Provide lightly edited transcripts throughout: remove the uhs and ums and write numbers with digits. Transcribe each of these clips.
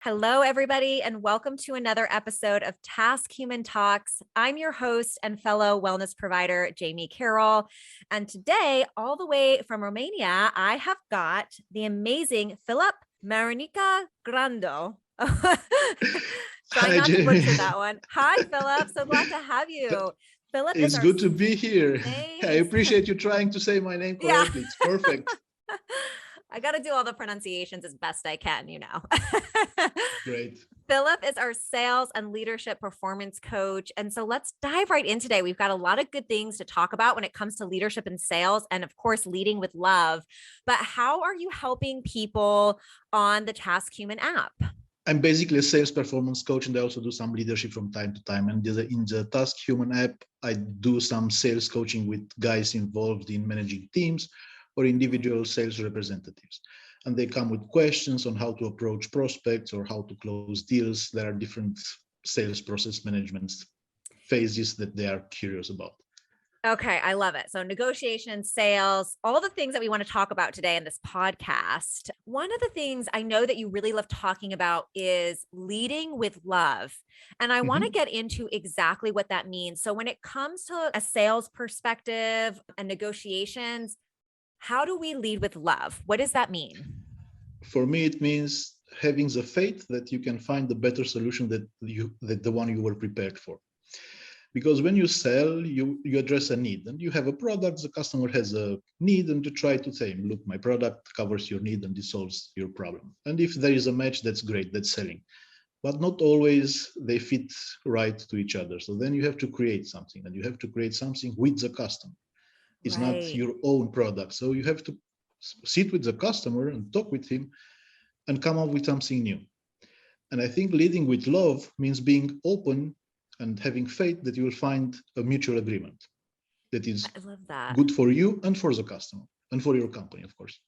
Hello, everybody, and welcome to another episode of TaskHuman Talks. I'm your host and fellow wellness provider, Jamie Carroll. And today, all the way from Romania, I have got the amazing Filip Marinica-Grando. Try Hi, not to Jamie. butcher that one. Hi, Filip. So glad to have you. Filip is It's our good to be here. I thanks. appreciate you trying to say my name Yeah. correctly. It's perfect. I got to do all the pronunciations as best I can, Great. Filip is our sales and leadership performance coach. And so let's dive right in today. We've got a lot of good things to talk about when it comes to leadership and sales, and of course, leading with love. But how are you helping people on the TaskHuman app? I'm basically a sales performance coach, and I also do some leadership from time to time. And in the TaskHuman app, I do some sales coaching with guys involved in managing teams or individual sales representatives. And they come with questions on how to approach prospects or how to close deals. There are different sales process management phases that they are curious about. Okay, I love it. So negotiations, sales, all the things that we want to talk about today in this podcast. One of the things I know that you really love talking about is leading with love. And I want to get into exactly what that means. So when it comes to a sales perspective and negotiations, how do we lead with love? What does that mean? For me, it means having the faith that you can find a better solution that the one you were prepared for. Because when you sell, you address a need, and you have a product, the customer has a need, and you try to say, look, my product covers your need and it solves your problem. And if there is a match, that's great, that's selling. But not always they fit right to each other. So then you have to create something, and you have to create something with the customer. It's not your own product. So you have to sit with the customer and talk with him and come up with something new. And I think leading with love means being open and having faith that you will find a mutual agreement that is good for you and for the customer and for your company, of course.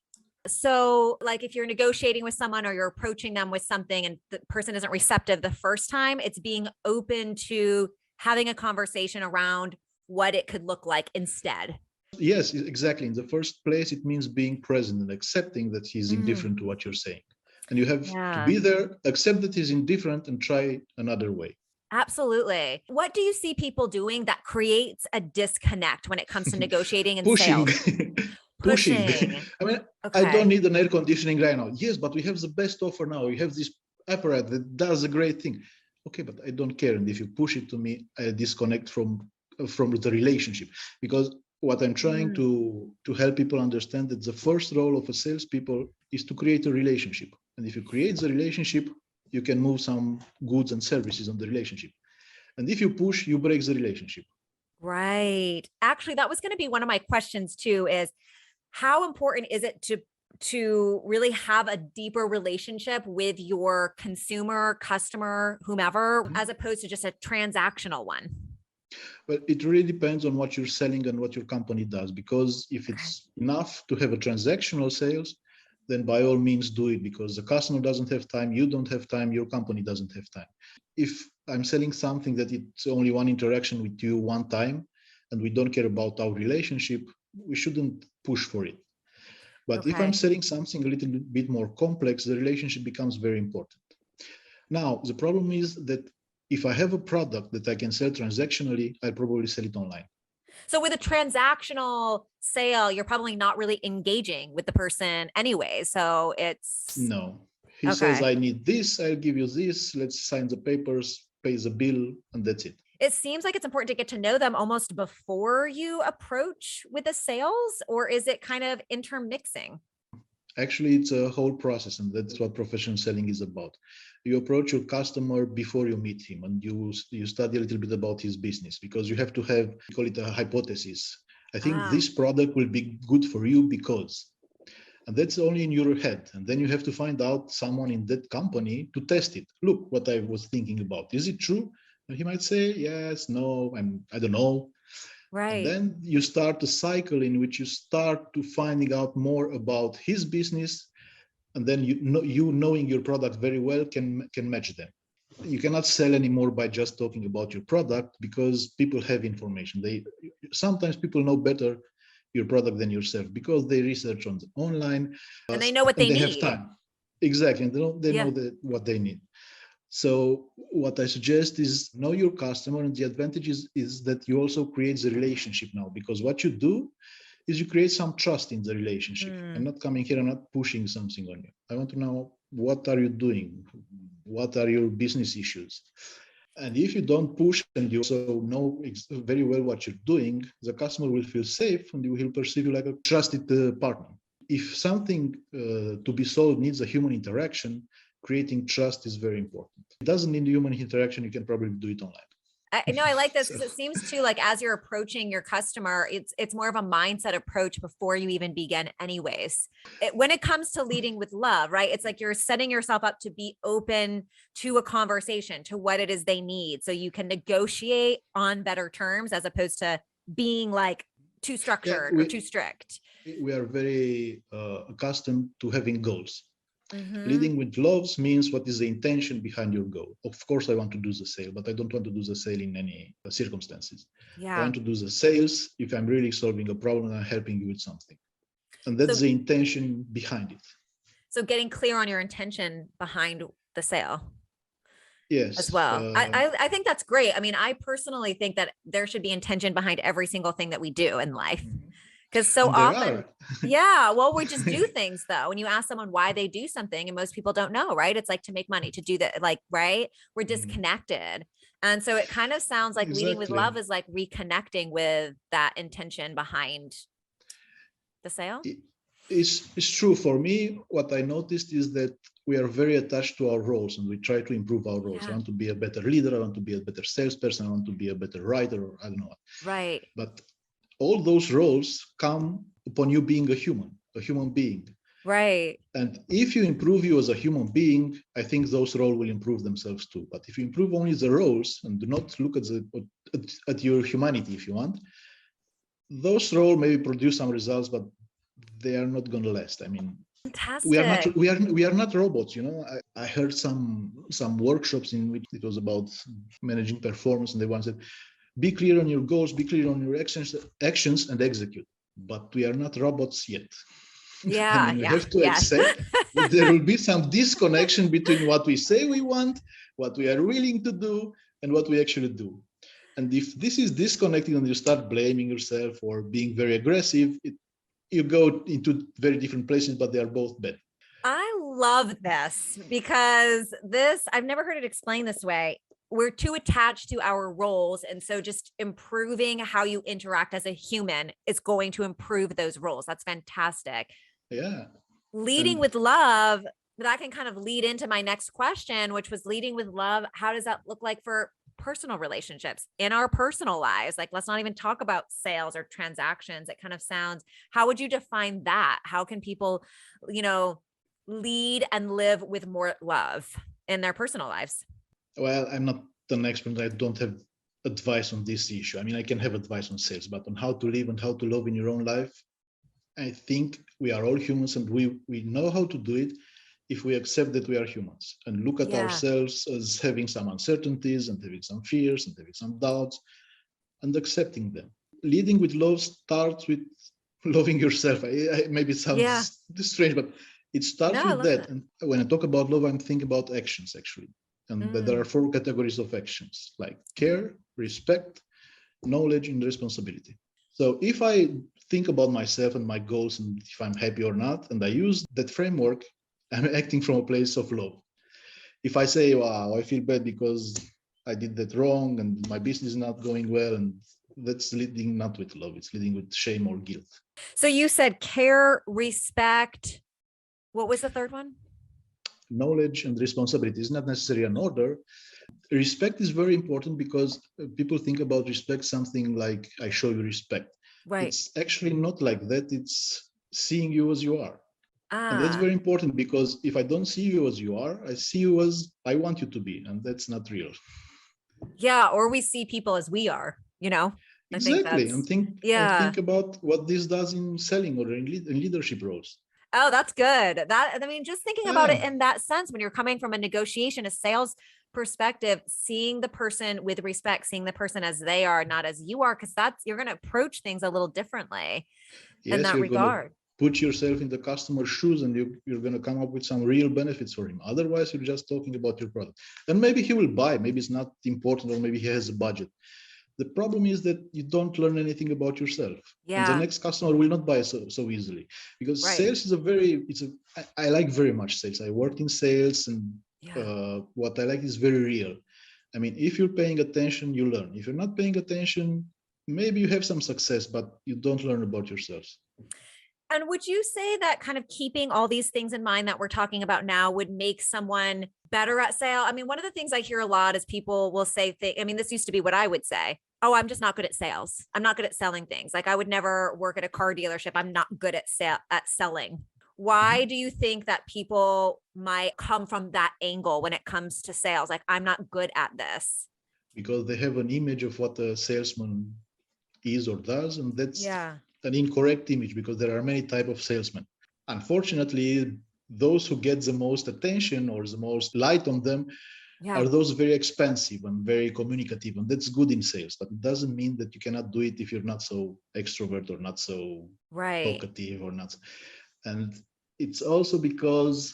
So like if you're negotiating with someone or you're approaching them with something and the person isn't receptive the first time, it's being open to having a conversation around what it could look like instead. Yes, exactly. In the first place, it means being present and accepting that he's indifferent to what you're saying. And you have to be there, accept that he's indifferent, and try another way. Absolutely. What do you see people doing that creates a disconnect when it comes to negotiating and Pushing. sales? Pushing. I mean, I don't need an air conditioning right now. Yes, but we have the best offer now. You have this apparatus that does a great thing. Okay, but I don't care. And if you push it to me, I disconnect from the relationship. Because what I'm trying to help people understand that the first role of a salespeople is to create a relationship. And if you create the relationship, you can move some goods and services on the relationship. And if you push, you break the relationship. Right. Actually, that was going to be one of my questions too, is how important is it to really have a deeper relationship with your consumer, customer, whomever, as opposed to just a transactional one? Well, it really depends on what you're selling and what your company does, because if it's enough to have a transactional sales, then by all means do it, because the customer doesn't have time, you don't have time, your company doesn't have time. If I'm selling something that it's only one interaction with you one time, and we don't care about our relationship, we shouldn't push for it. But if I'm selling something a little bit more complex, the relationship becomes very important. Now, the problem is that if I have a product that I can sell transactionally, I'll probably sell it online. So with a transactional sale, you're probably not really engaging with the person anyway. So it's... No. He says, I need this, I'll give you this, let's sign the papers, pay the bill, and that's it. It seems like it's important to get to know them almost before you approach with the sales, or is it kind of intermixing? Actually, it's a whole process, and that's what professional selling is about. You approach your customer before you meet him, and you study a little bit about his business, because you have to have, we call it a hypothesis. I think this product will be good for you because, and that's only in your head. And then you have to find out someone in that company to test it. Look, what I was thinking about, is it true? And he might say, yes, no, I don't know. Right. And then you start a cycle in which you start to finding out more about his business, and then you knowing your product very well can match them. You cannot sell anymore by just talking about your product, because people have information. Sometimes people know better your product than yourself, because they research online and they know what they need. Have time. Exactly. They Yeah. know what they need. So what I suggest is know your customer, and the advantage is that you also create the relationship now, because what you do is you create some trust in the relationship. I'm Mm. not coming here, I'm not pushing something on you. I want to know, what are you doing? What are your business issues? And if you don't push and you also know very well what you're doing, the customer will feel safe and you will perceive you like a trusted partner. If something to be solved needs a human interaction, creating trust is very important. It doesn't need human interaction, you can probably do it online. I know I like this So, because it seems to like as you're approaching your customer, it's more of a mindset approach before you even begin anyways. When it comes to leading with love, right? It's like you're setting yourself up to be open to a conversation, to what it is they need. So you can negotiate on better terms as opposed to being like too yeah, structured or too strict. we are very accustomed to having goals. Mm-hmm. Leading with loves means, what is the intention behind your goal? Of course, I want to do the sale, but I don't want to do the sale in any circumstances. I Yeah. want to do the sales if I'm really solving a problem and I'm helping you with something. And that's So the intention behind it. so getting clear on your intention behind the sale as Yes. well. I think that's great. I mean, I personally think that there should be intention behind every single thing that we do in life. Because so And there often, are. yeah, well, we just do things though. When you ask someone why they do something, and most people don't know, right? It's like to make money, to do that, like, right? We're disconnected. And so it kind of sounds like leading with Exactly. love is like reconnecting with that intention behind the sale. It's true. For me, what I noticed is that we are very attached to our roles and we try to improve our roles. I Yeah, want to be a better leader. I want to be a better salesperson. I want to be a better writer, or I don't know what. right. But all those roles come upon you being a human being. Right. And if you improve you as a human being, I think those roles will improve themselves too. But if you improve only the roles and do not look at your humanity, if you want, those roles maybe produce some results, but they are not going to last. I mean, Fantastic. we are not robots, you know. I heard some workshops in which it was about managing performance, and they once said, be clear on your goals, be clear on your actions and execute. But we are not robots yet. I Yeah. mean, we Yeah. have to Yes. accept that there will be some disconnection between what we say we want, what we are willing to do, and what we actually do. And if this is disconnecting and you start blaming yourself or being very aggressive, you go into very different places, but they are both bad. I love this because I've never heard it explained this way. We're too attached to our roles. And so just improving how you interact as a human is going to improve those roles. That's fantastic. Yeah. Leading And with love, that can kind of lead into my next question, which was leading with love. How does that look like for personal relationships in our personal lives? Like, let's not even talk about sales or transactions. It kind of sounds, how would you define that? How can people, lead and live with more love in their personal lives? well, I'm not an expert. I don't have advice on this issue. I mean, I can have advice on sales, but on how to live and how to love in your own life, I think we are all humans and we know how to do it if we accept that we are humans and look at Yeah. ourselves as having some uncertainties and having some fears and having some doubts and accepting them. Leading with love starts with loving yourself. Maybe it Yeah. sounds strange, but it starts No, I with love that. that. And when I talk about love, I'm thinking about actions actually. And there are Mm. 4 categories of actions, like care, respect, knowledge, and responsibility. So if I think about myself and my goals and if I'm happy or not, and I use that framework, I'm acting from a place of love. If I say, wow, I feel bad because I did that wrong and my business is not going well, and that's leading not with love, it's leading with shame or guilt. So you said care, respect. What was the third one? Knowledge and responsibility is not necessarily an order. Respect is very important because people think about respect something like I show you respect. Right. It's actually not like that. It's seeing you as you are. And that's Ah, very important because if I don't see you as you are, I see you as I want you to be, and that's not real. yeah. Or we see people as we are, I think Exactly. that's, And yeah. think about what this does in selling or in leadership roles. Oh, that's good. I mean, just thinking about Yeah, it in that sense, when you're coming from a negotiation, a sales perspective, seeing the person with respect, seeing the person as they are, not as you are, because you're going to approach things a little differently in yes, that you're going to regard. put yourself in the customer's shoes and you're going to come up with some real benefits for him. Otherwise, you're just talking about your product. And maybe he will buy, maybe it's not important, or maybe he has a budget. The problem is that you don't learn anything about yourself. And the next customer will not buy so easily, because sales is I like very much sales. I worked in sales, and what I like is very real. I mean, if you're paying attention, you learn. If you're not paying attention, maybe you have some success, but you don't learn about yourselves. And would you say that kind of keeping all these things in mind that we're talking about now would make someone better at sale? I mean, one of the things I hear a lot is people will say, this used to be what I would say. Oh, I'm just not good at sales. I'm not good at selling things. Like I would never work at a car dealership. I'm not good at selling. Why do you think that people might come from that angle when it comes to sales? Like, I'm not good at this. Because they have an image of what a salesman is or does, and that's an incorrect image, because there are many types of salesmen. Unfortunately, those who get the most attention or the most light on them are those very expensive and very communicative, and that's good in sales, but it doesn't mean that you cannot do it if you're not so extrovert or not so talkative or not. And it's also because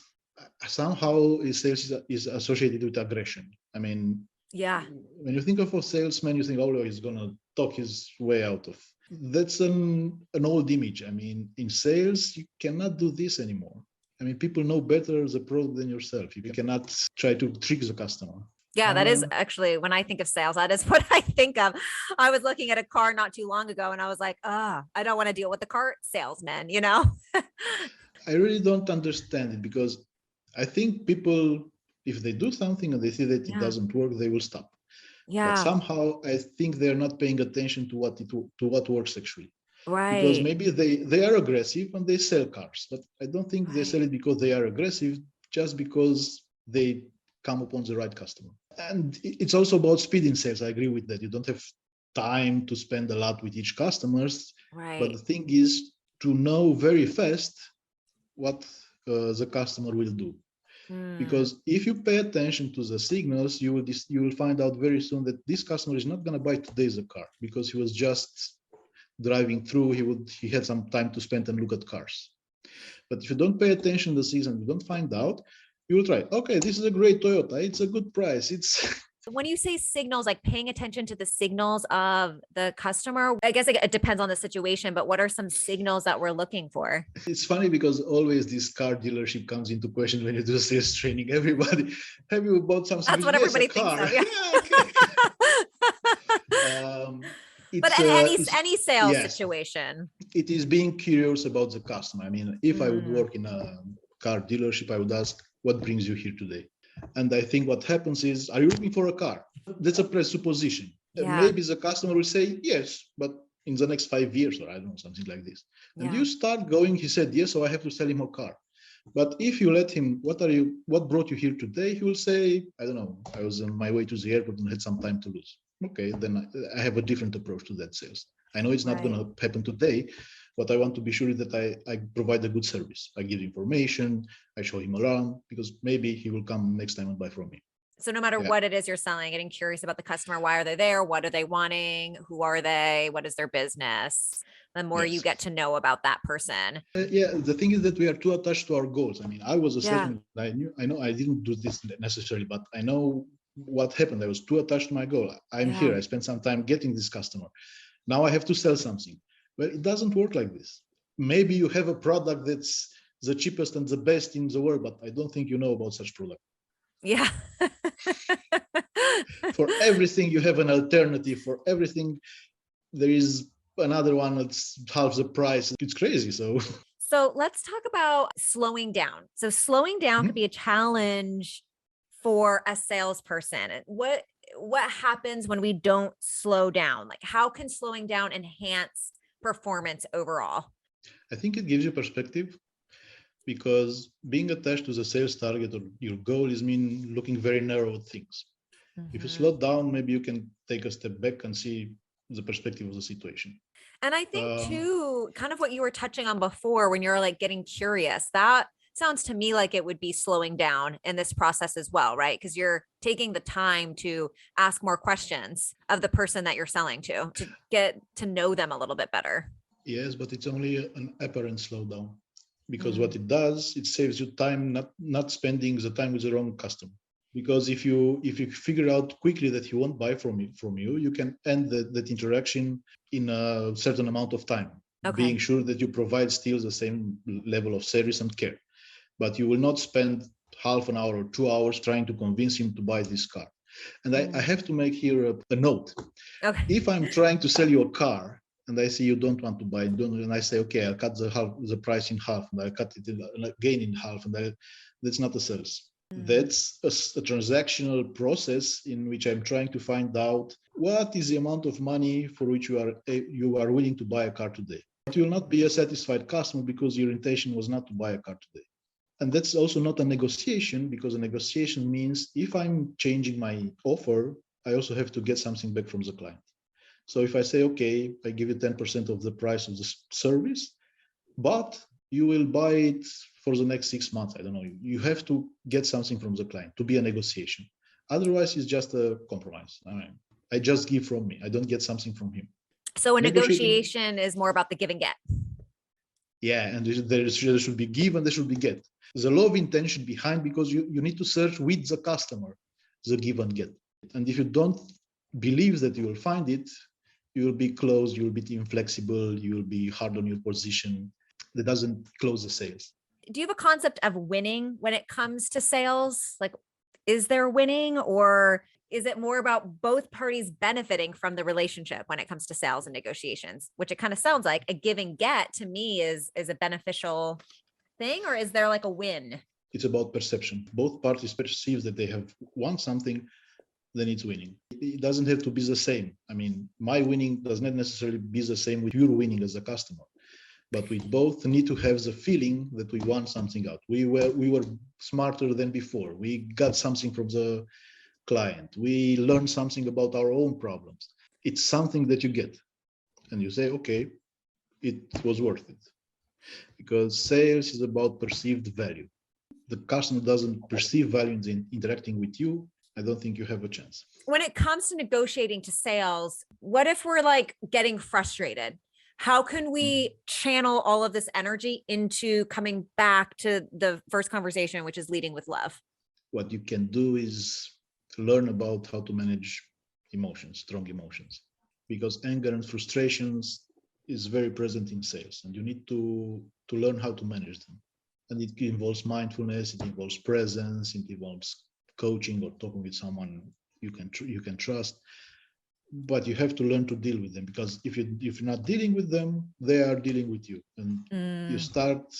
somehow sales is associated with aggression. I mean, when you think of a salesman, you think, oh, he's going to talk his way out of. That's an old image. I mean, in sales, you cannot do this anymore. I mean, people know better the product than yourself. You cannot try to trick the customer. Yeah, that is actually, when I think of sales, that is what I think of. I was looking at a car not too long ago and I was like, I don't want to deal with the car salesman, I really don't understand it, because I think people, if they do something and they see that it doesn't work, they will stop. But somehow I think they're not paying attention to what works actually. Because maybe they are aggressive and they sell cars, but I don't think they sell it because they are aggressive, just because they come upon the right customer. And it's also about speed in sales. I agree with that. You don't have time to spend a lot with each customers. But the thing is to know very fast what the customer will do. Because if you pay attention to the signals, you will find out very soon that this customer is not going to buy today's car because he was just driving through. He had some time to spend and look at cars. But if you don't pay attention to the season, you don't find out, you will try, okay, this is a great Toyota, it's a good price. When you say signals, like paying attention to the signals of the customer, I guess it depends on the situation, but what are some signals that we're looking for? It's funny because always this car dealership comes into question when you do sales training. Everybody, have you bought something? That's what everybody thinks of, but any sales situation. It is being curious about the customer. I mean, if I would work in a car dealership, I would ask, what brings you here today? And I think what happens is, are you looking for a car? That's a presupposition. Maybe the customer will say yes, but in the next 5 years, or I don't know, something like this. And you start going, he said yes, so I have to sell him a car. But if you let him, what brought you here today? He will say, I don't know, I was on my way to the airport and had some time to lose. Okay, then I have a different approach to that sales. I know it's not going to happen today, but I want to be sure that I provide a good service. I give information, I show him around, because maybe he will come next time and buy from me. So no matter what it is you're selling, getting curious about the customer, why are they there? What are they wanting? Who are they? What is their business? The more you get to know about that person. The thing is that we are too attached to our goals. I mean, I was a salesman. I know I didn't do this necessarily, but I know what happened. I was too attached to my goal. I'm here. I spent some time getting this customer. Now I have to sell something. Well, it doesn't work like this. Maybe you have a product that's the cheapest and the best in the world, but I don't think you know about such product. Yeah. For everything, you have an alternative. For everything, there is another one that's half the price. It's crazy. So let's talk about slowing down. So slowing down could be a challenge for a salesperson. What happens when we don't slow down? Like, how can slowing down enhance performance overall? I think it gives you perspective, because being attached to the sales target or your goal is looking very narrow at things. If you slow down, maybe you can take a step back and see the perspective of the situation. And I think too, kind of what you were touching on before, when you're like getting curious, that sounds to me like it would be slowing down in this process as well, right? Because you're taking the time to ask more questions of the person that you're selling to get to know them a little bit better. Yes, but it's only an apparent slowdown, because what Mm. it does, it saves you time, not spending the time with the wrong customer. Because if you figure out quickly that he won't buy from you, you can end that interaction in a certain amount of time, being Okay. sure that you provide still the same level of service and care. But you will not spend half an hour or 2 hours trying to convince him to buy this car. And I Mm. have to make here a note. Okay. If I'm trying to sell you a car and I see you don't want to buy it, and I say, okay, I'll cut the price in half, and I cut it again in half, and that's not a sales. Mm. That's a transactional process in which I'm trying to find out what is the amount of money for which you are willing to buy a car today. But you will not be a satisfied customer because your intention was not to buy a car today. And that's also not a negotiation, because a negotiation means if I'm changing my offer, I also have to get something back from the client. So if I say, okay, I give you 10% of the price of the service, but you will buy it for the next 6 months. I don't know. You have to get something from the client to be a negotiation. Otherwise, it's just a compromise. I just give from me. I don't get something from him. So a Negotiating, negotiation is more about the give and get. yeah, and there should be give and there should be get. The law of intention behind, because you need to search with the customer the give and get. And if you don't believe that you will find it, you will be closed, you will be inflexible, you will be hard on your position. That doesn't close the sales. Do you have a concept of winning when it comes to sales? Like, is there winning, or is it more about both parties benefiting from the relationship when it comes to sales and negotiations, which it kind of sounds like a give and get to me is a beneficial thing, or is there like a win? It's about perception. Both parties perceive that they have won something, then it's winning. It doesn't have to be the same. I mean, my winning does not necessarily be the same with your winning as a customer, but we both need to have the feeling that we want something out. We were smarter than before. We got something from the client. We learned something about our own problems. It's something that you get, and you say, okay, it was worth it. Because sales is about perceived value. The customer doesn't perceive value in interacting with you, I don't think you have a chance. When it comes to negotiating to sales, what if we're like getting frustrated? How can we channel all of this energy into coming back to the first conversation, which is leading with love? What you can do is learn about how to manage emotions, strong emotions, because anger and frustrations is very present in sales, and you need to learn how to manage them. And it involves mindfulness, it involves presence, it involves coaching or talking with someone you can trust. But you have to learn to deal with them, because if you're not dealing with them, they are dealing with you, and you start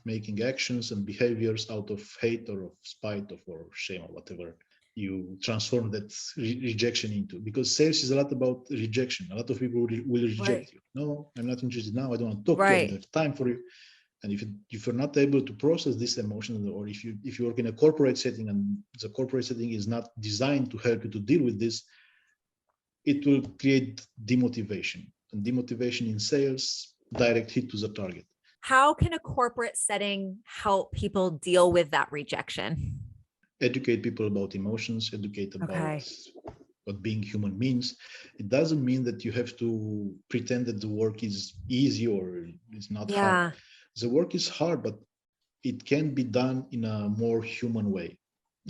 making actions and behaviors out of hate or of spite or shame or whatever you transform that rejection into. Because sales is a lot about rejection. A lot of people will reject Right. you. No, I'm not interested now. I don't want to talk to you. I don't Right. have time for you. And if you're not able to process this emotion, or if you work in a corporate setting and the corporate setting is not designed to help you to deal with this, it will create demotivation. And demotivation in sales, direct hit to the target. How can a corporate setting help people deal with that rejection? Educate people about emotions, educate about Okay. what being human means. It doesn't mean that you have to pretend that the work is easy or it's not hard. Yeah. The work is hard, but it can be done in a more human way.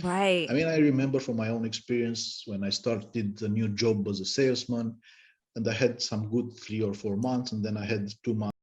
Right. I mean, I remember from my own experience when I started a new job as a salesman, and I had some good 3 or 4 months, and then I had 2 months